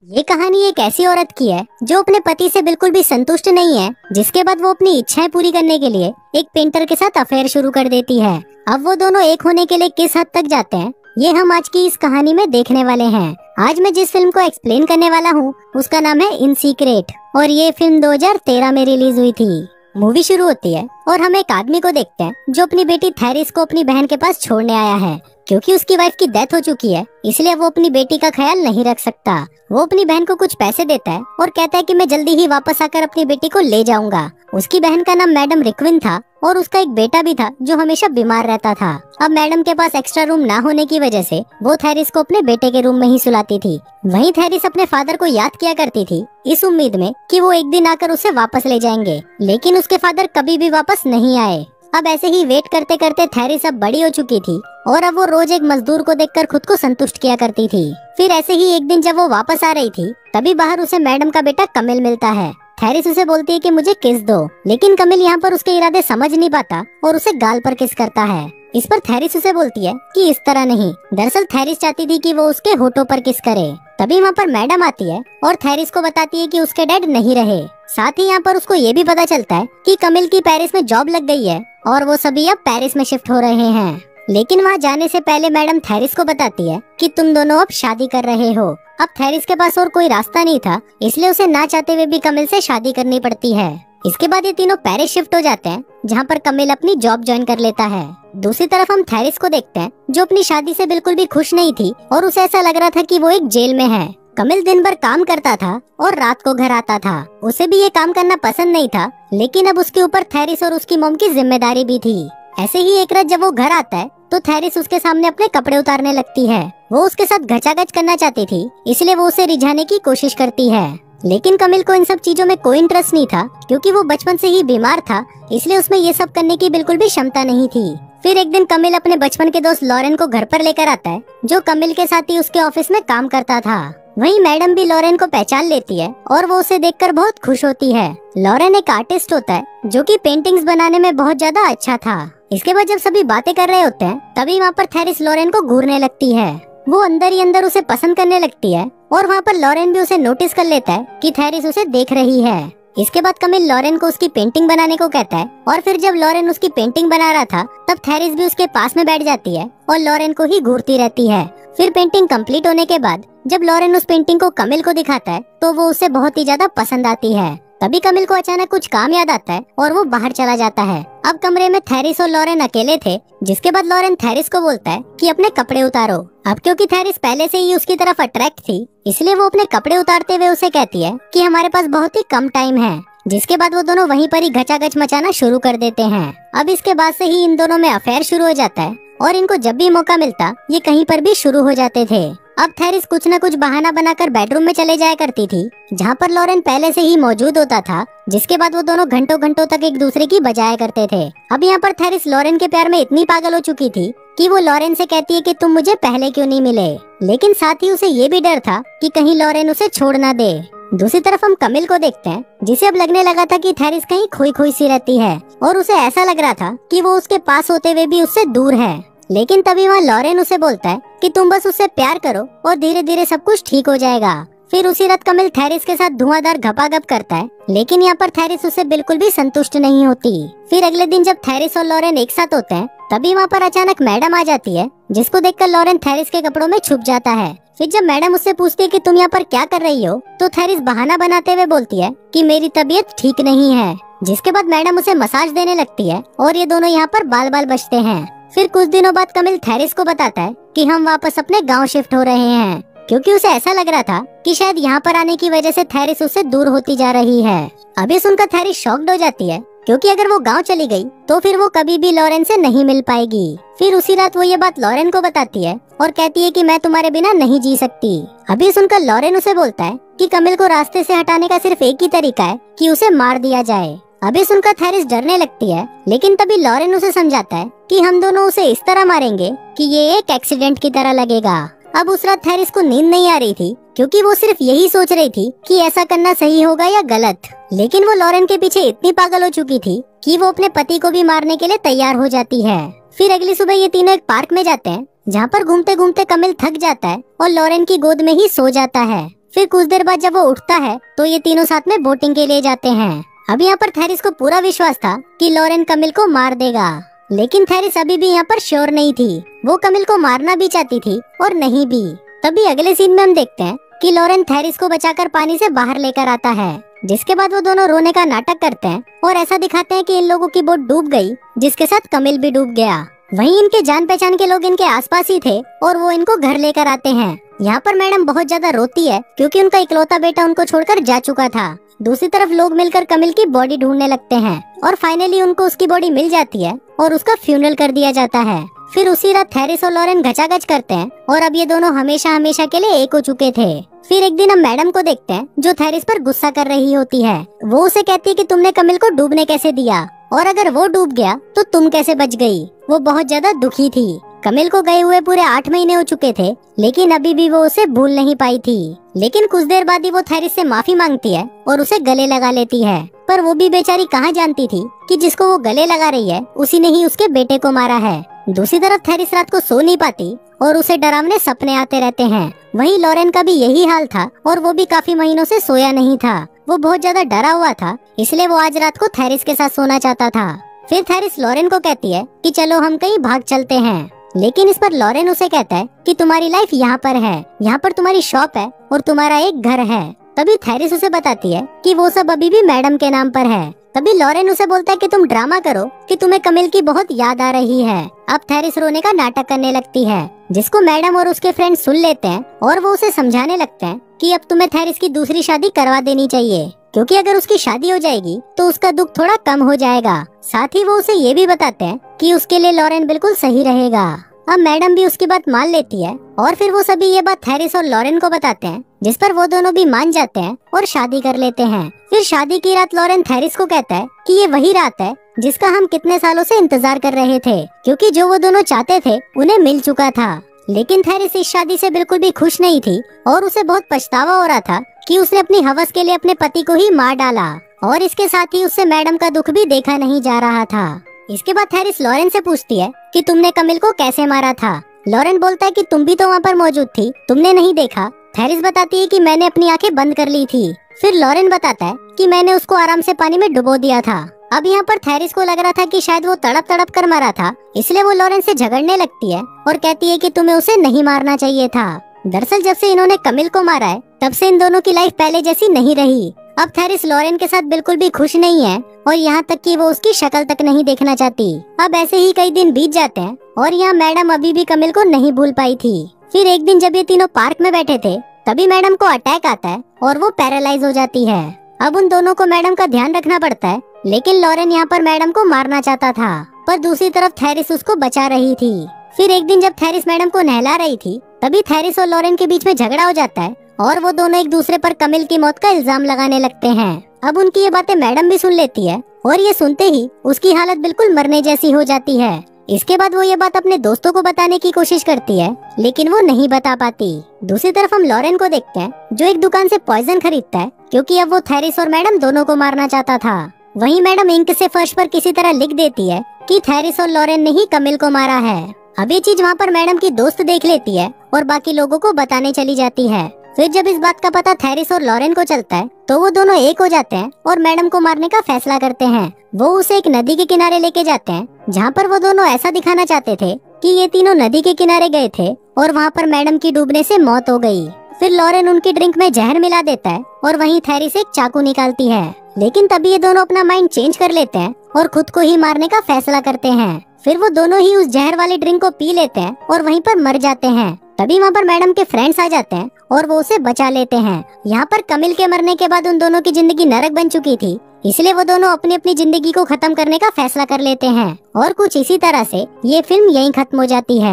ये कहानी एक ऐसी औरत की है जो अपने पति से बिल्कुल भी संतुष्ट नहीं है, जिसके बाद वो अपनी इच्छाएं पूरी करने के लिए एक पेंटर के साथ अफेयर शुरू कर देती है। अब वो दोनों एक होने के लिए किस हद तक जाते हैं, ये हम आज की इस कहानी में देखने वाले हैं। आज मैं जिस फिल्म को एक्सप्लेन करने वाला हूँ उसका नाम है इन सीक्रेट और ये फिल्म 2013 में रिलीज हुई थी। मूवी शुरू होती है और हम एक आदमी को देखते हैं जो अपनी बेटी थेरिस को अपनी बहन के पास छोड़ने आया है। क्योंकि उसकी वाइफ की डेथ हो चुकी है, इसलिए वो अपनी बेटी का ख्याल नहीं रख सकता। वो अपनी बहन को कुछ पैसे देता है और कहता है कि मैं जल्दी ही वापस आकर अपनी बेटी को ले जाऊंगा। उसकी बहन का नाम मैडम रिक्विन था और उसका एक बेटा भी था जो हमेशा बीमार रहता था। अब मैडम के पास एक्स्ट्रा रूम ना होने की वजह से वो थेरिस को अपने बेटे के रूम में ही सुलाती थी। वहीं थेरिस अपने फादर को याद किया करती थी इस उम्मीद में कि वो एक दिन आकर उसे वापस ले जाएंगे, लेकिन उसके फादर कभी भी वापस नहीं आए। अब ऐसे ही वेट करते करते थेरिस अब बड़ी हो चुकी थी और अब वो रोज एक मजदूर को देखकर खुद को संतुष्ट किया करती थी। फिर ऐसे ही एक दिन जब वो वापस आ रही थी, तभी बाहर उसे मैडम का बेटा कमिल मिलता है। थेरिस उसे बोलती है कि मुझे किस दो, लेकिन कमिल यहाँ पर उसके इरादे समझ नहीं पाता और उसे गाल पर किस करता है। इस पर थेरिस उसे बोलती है कि इस तरह नहीं। दरअसल थेरिस चाहती थी कि वो उसके होठों पर किस करे। तभी वहाँ पर मैडम आती है और थेरिस को बताती है कि उसके डैड नहीं रहे। साथ ही यहाँ पर उसको ये भी पता चलता है कि कमिल की पेरिस में जॉब लग गई है और वो सभी अब पेरिस में शिफ्ट हो रहे हैं। लेकिन वहाँ जाने से पहले मैडम थेरिस को बताती है कि तुम दोनों अब शादी कर रहे हो। अब थेरिस के पास और कोई रास्ता नहीं था, इसलिए उसे ना चाहते हुए भी कमिल से शादी करनी पड़ती है। इसके बाद ये तीनों पेरिस शिफ्ट हो जाते हैं, जहाँ पर कमिल अपनी जॉब ज्वाइन कर लेता है। दूसरी तरफ हम थेरिस को देखते हैं जो अपनी शादी से बिल्कुल भी खुश नहीं थी और उसे ऐसा लग रहा था कि वो एक जेल में है। कमिल दिन भर काम करता था और रात को घर आता था। उसे भी ये काम करना पसंद नहीं था, लेकिन अब उसके ऊपर थेरिस और उसकी मॉम की जिम्मेदारी भी थी। ऐसे ही एक रात जब वो घर आता है तो थेरिस उसके सामने अपने कपड़े उतारने लगती है। वो उसके साथ घचाघच करना चाहती थी, इसलिए वो उसे रिझाने की कोशिश करती है। लेकिन कमिल को इन सब चीजों में कोई इंटरेस्ट नहीं था, क्योंकि वो बचपन से ही बीमार था, इसलिए उसमें ये सब करने की बिल्कुल भी क्षमता नहीं थी। फिर एक दिन कमिल अपने बचपन के दोस्त लॉरेन को घर पर लेकर आता है, जो कमिल के साथ ही उसके ऑफिस में काम करता था। वहीं मैडम भी लॉरेन को पहचान लेती है और वो उसे देखकर बहुत खुश होती है। लॉरेन एक आर्टिस्ट होता है जो कि पेंटिंग्स बनाने में बहुत ज्यादा अच्छा था। इसके बाद जब सभी बातें कर रहे होते हैं, तभी वहाँ पर थेरिस लॉरेन को घूरने लगती है। वो अंदर ही अंदर उसे पसंद करने लगती है और वहाँ पर लॉरेन भी उसे नोटिस कर लेता है कि थेरिस उसे देख रही है। इसके बाद कमिल लॉरेन को उसकी पेंटिंग बनाने को कहता है और फिर जब लॉरेन उसकी पेंटिंग बना रहा था, तब थेरिस भी उसके पास में बैठ जाती है और लॉरेन को ही घूरती रहती है। फिर पेंटिंग कंप्लीट होने के बाद जब लॉरेन उस पेंटिंग को कमिल को दिखाता है, तो वो उसे बहुत ही ज्यादा पसंद आती है। तभी कमिल को अचानक कुछ काम याद आता है और वो बाहर चला जाता है। अब कमरे में थेरिस और लॉरेन अकेले थे, जिसके बाद लॉरेन थेरिस को बोलता है कि अपने कपड़े उतारो। अब क्योंकि थेरिस पहले से ही उसकी तरफ अट्रैक्ट थी, इसलिए वो अपने कपड़े उतारते हुए उसे कहती है कि हमारे पास बहुत ही कम टाइम है। जिसके बाद वो दोनों वहीं पर ही घचाघच मचाना शुरू कर देते हैं। अब इसके बाद से ही इन दोनों में अफेयर शुरू हो जाता है और इनको जब भी मौका मिलता ये कहीं पर भी शुरू हो जाते थे। अब थेरिस कुछ न कुछ बहाना बनाकर बेडरूम में चले जाया करती थी, जहाँ पर लॉरेन पहले से ही मौजूद होता था। जिसके बाद वो दोनों घंटों घंटों तक एक दूसरे की बजाया करते थे। अब यहाँ पर थेरिस लॉरेन के प्यार में इतनी पागल हो चुकी थी कि वो लॉरेन से कहती है कि तुम मुझे पहले क्यों नहीं मिले, लेकिन साथ ही उसे ये भी डर था कि कहीं लॉरेन उसे छोड़ ना दे। दूसरी तरफ हम कमिल को देखते हैं, जिसे अब लगने लगा था कि थेरिस कहीं खोई खोई सी रहती है और उसे ऐसा लग रहा था कि वो उसके पास होते हुए भी उससे दूर है। लेकिन तभी वहाँ लॉरेन उसे बोलता है कि तुम बस उससे प्यार करो और धीरे धीरे सब कुछ ठीक हो जाएगा। फिर उसी रात कमिल थेरिस के साथ धुआंधार घपाघप करता है, लेकिन यहाँ पर थेरिस उससे बिल्कुल भी संतुष्ट नहीं होती। फिर अगले दिन जब थेरिस और लॉरेन एक साथ होते हैं, तभी वहाँ पर अचानक मैडम आ जाती है, जिसको देखकर लॉरेन थेरिस के कपड़ों में छुप जाता है। फिर जब मैडम उससे पूछती है कि तुम यहाँ पर क्या कर रही हो, तो थेरिस बहाना बनाते हुए बोलती है कि मेरी तबीयत ठीक नहीं है। जिसके बाद मैडम उसे मसाज देने लगती है और ये दोनों यहाँ पर बाल बाल बचते हैं। फिर कुछ दिनों बाद कमिल थेरिस को बताता है कि हम वापस अपने गांव शिफ्ट हो रहे हैं, क्योंकि उसे ऐसा लग रहा था कि शायद यहाँ पर आने की वजह से थेरिस उससे दूर होती जा रही है। अभी सुनकर थेरिस शॉक्ड हो जाती है, क्योंकि अगर वो गांव चली गई तो फिर वो कभी भी लॉरेन से नहीं मिल पाएगी। फिर उसी रात वो ये बात लॉरेन को बताती है और कहती है कि मैं तुम्हारे बिना नहीं जी सकती। अभी सुनकर लॉरेन उसे बोलता है कि कमिल को रास्ते से हटाने का सिर्फ एक ही तरीका है कि उसे मार दिया जाए। अभी सुनकर थेरिस डरने लगती है, लेकिन तभी लॉरेन उसे समझाता है कि हम दोनों उसे इस तरह मारेंगे कि ये एक एक्सीडेंट की तरह लगेगा। अब उस रात थेरिस को नींद नहीं आ रही थी, क्योंकि वो सिर्फ यही सोच रही थी कि ऐसा करना सही होगा या गलत। लेकिन वो लॉरेन के पीछे इतनी पागल हो चुकी थी कि वो अपने पति को भी मारने के लिए तैयार हो जाती है। फिर अगली सुबह ये तीनों एक पार्क में जाते हैं, जहाँ पर घूमते घूमते कमिल थक जाता है और लॉरेन की गोद में ही सो जाता है। फिर कुछ देर बाद जब वो उठता है तो ये तीनों साथ में बोटिंग के लिए जाते हैं। अब यहाँ पर थेरिस को पूरा विश्वास था कि लॉरेन कमिल को मार देगा, लेकिन थेरिस अभी भी यहाँ पर श्योर नहीं थी। वो कमिल को मारना भी चाहती थी और नहीं भी। तभी अगले सीन में हम देखते हैं कि लॉरेन थेरिस को बचाकर पानी से बाहर लेकर आता है, जिसके बाद वो दोनों रोने का नाटक करते हैं और ऐसा दिखाते हैं कि इन लोगों की बोट डूब गई, जिसके साथ कमिल भी डूब गया। वहीं इनके जान पहचान के लोग इनके आसपास ही थे और वो इनको घर लेकर आते हैं। यहाँ पर मैडम बहुत ज्यादा रोती है क्योंकि उनका इकलौता बेटा उनको छोड़कर जा चुका था। दूसरी तरफ लोग मिलकर कमिल की बॉडी ढूंढने लगते हैं और फाइनली उनको उसकी बॉडी मिल जाती है और उसका फ्यूनरल कर दिया जाता है। फिर उसी रात थेरिस और लॉरेन घचाघच करते हैं और अब ये दोनों हमेशा हमेशा के लिए एक हो चुके थे। फिर एक दिन हम मैडम को देखते हैं जो थेरिस पर गुस्सा कर रही होती है। वो उसे कहती है कि तुमने कमिल को डूबने कैसे दिया, और अगर वो डूब गया तो तुम कैसे बच गई। वो बहुत ज्यादा दुखी थी। कमिल को गए हुए पूरे 8 महीने हो चुके थे, लेकिन अभी भी वो उसे भूल नहीं पाई थी। लेकिन कुछ देर बाद ही वो थेरिस से माफी मांगती है और उसे गले लगा लेती है। पर वो भी बेचारी कहाँ जानती थी कि जिसको वो गले लगा रही है उसी ने ही उसके बेटे को मारा है। दूसरी तरफ थेरिस रात को सो नहीं पाती और उसे डरावने सपने आते रहते हैं। वहीं लॉरेन का भी यही हाल था और वो भी काफी महीनों से सोया नहीं था। वो बहुत ज्यादा डरा हुआ था, इसलिए वो आज रात को थेरिस के साथ सोना चाहता था। फिर थेरिस लॉरेन को कहती है कि चलो हम कहीं भाग चलते हैं, लेकिन इस पर लॉरेन उसे कहता है कि तुम्हारी लाइफ यहाँ पर है, यहाँ पर तुम्हारी शॉप है और तुम्हारा एक घर है। तभी थेरिस उसे बताती है कि वो सब अभी भी मैडम के नाम पर है। तभी लॉरेन उसे बोलता है कि तुम ड्रामा करो कि तुम्हें कमिल की बहुत याद आ रही है। अब थेरिस रोने का नाटक करने लगती है, जिसको मैडम और उसके फ्रेंड सुन लेते हैं और वो उसे समझाने लगते हैं कि अब तुम्हें थेरिस की दूसरी शादी करवा देनी चाहिए, क्योंकि अगर उसकी शादी हो जाएगी तो उसका दुख थोड़ा कम हो जाएगा। साथ ही वो उसे ये भी बताते हैं कि उसके लिए लॉरेन बिल्कुल सही रहेगा। अब मैडम भी उसकी बात मान लेती है और फिर वो सभी ये बात थेरिस और लॉरेन को बताते हैं, जिस पर वो दोनों भी मान जाते हैं और शादी कर लेते हैं। फिर शादी की रात लॉरेन थेरिस को कहता है कि ये वही रात है जिसका हम कितने सालों से इंतजार कर रहे थे, क्योंकि जो वो दोनों चाहते थे उन्हें मिल चुका था। लेकिन थेरिस इस शादी से बिल्कुल भी खुश नहीं थी और उसे बहुत पछतावा हो रहा था कि उसने अपनी हवस के लिए अपने पति को ही मार डाला, और इसके साथ ही उससे मैडम का दुख भी देखा नहीं जा रहा था। इसके बाद थेरिस लॉरेन से पूछती है कि तुमने कमिल को कैसे मारा था। लॉरेन बोलता है कि तुम भी तो वहाँ पर मौजूद थी, तुमने नहीं देखा। थेरिस बताती है कि मैंने अपनी आंखें बंद कर ली थी। फिर लॉरेन बताता है कि मैंने उसको आराम से पानी में डुबो दिया था। अब यहाँ पर थेरिस को लग रहा था कि शायद वो तड़प तड़प कर मरा था, इसलिए वो लॉरेन से झगड़ने लगती है और कहती है कि तुम्हें उसे नहीं मारना चाहिए था। दरअसल जब से इन्होंने कमिल को मारा है तब से इन दोनों की लाइफ पहले जैसी नहीं रही। अब थेरिस लॉरेन के साथ बिल्कुल भी खुश नहीं है और यहाँ तक कि वो उसकी शक्ल तक नहीं देखना चाहती। अब ऐसे ही कई दिन बीत जाते हैं और यहाँ मैडम अभी भी कमिल को नहीं भूल पाई थी। फिर एक दिन जब ये तीनों पार्क में बैठे थे तभी मैडम को अटैक आता है और वो पैरालाइज हो जाती है। अब उन दोनों को मैडम का ध्यान रखना पड़ता है, लेकिन लॉरेन यहाँ पर मैडम को मारना चाहता था, पर दूसरी तरफ थेरिस उसको बचा रही थी। फिर एक दिन जब थेरिस मैडम को नहला रही थी तभी थेरिस और लॉरेन के बीच में झगड़ा हो जाता है और वो दोनों एक दूसरे पर कमिल की मौत का इल्जाम लगाने लगते हैं। अब उनकी ये बातें मैडम भी सुन लेती है और ये सुनते ही उसकी हालत बिल्कुल मरने जैसी हो जाती है। इसके बाद वो ये बात अपने दोस्तों को बताने की कोशिश करती है, लेकिन वो नहीं बता पाती। दूसरी तरफ हम लॉरेन को देखते हैं जो एक दुकान से पॉइजन खरीदता है, क्योंकि अब वो थेरिस और मैडम दोनों को मारना चाहता था। वहीं मैडम इंक से फर्श पर किसी तरह लिख देती है कि थेरिस और लॉरेन ने ही कमिल को मारा है। अब ये चीज वहाँ पर मैडम की दोस्त देख लेती है और बाकी लोगों को बताने चली जाती है। फिर जब इस बात का पता थेरिस और लॉरेन को चलता है तो वो दोनों एक हो जाते हैं और मैडम को मारने का फैसला करते हैं। वो उसे एक नदी के किनारे लेके जाते हैं, जहाँ पर वो दोनों ऐसा दिखाना चाहते थे कि ये तीनों नदी के किनारे गए थे और वहाँ पर मैडम की डूबने से मौत हो गई। फिर लॉरेन उनकी ड्रिंक में जहर मिला देता है और वहीं थेरिस एक चाकू निकालती है, लेकिन तभी ये दोनों अपना माइंड चेंज कर लेते हैं और खुद को ही मारने का फैसला करते हैं। फिर वो दोनों ही उस जहर वाली ड्रिंक को पी लेते हैं और वहीं पर मर जाते हैं। तभी वहाँ पर मैडम के फ्रेंड्स आ जाते हैं और वो उसे बचा लेते हैं। यहाँ पर कमिल के मरने के बाद उन दोनों की जिंदगी नरक बन चुकी थी, इसलिए वो दोनों अपनी अपनी जिंदगी को खत्म करने का फैसला कर लेते हैं और कुछ इसी तरह से ये फिल्म यहीं खत्म हो जाती है।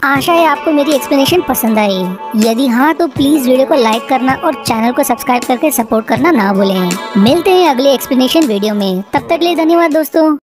आशा है आपको मेरी एक्सप्लेनेशन पसंद आई। यदि हाँ तो प्लीज वीडियो को लाइक करना और चैनल को सब्सक्राइब करके सपोर्ट करना ना भूलें। मिलते हैं अगले एक्सप्लेनेशन वीडियो में, तब तक के लिए धन्यवाद दोस्तों।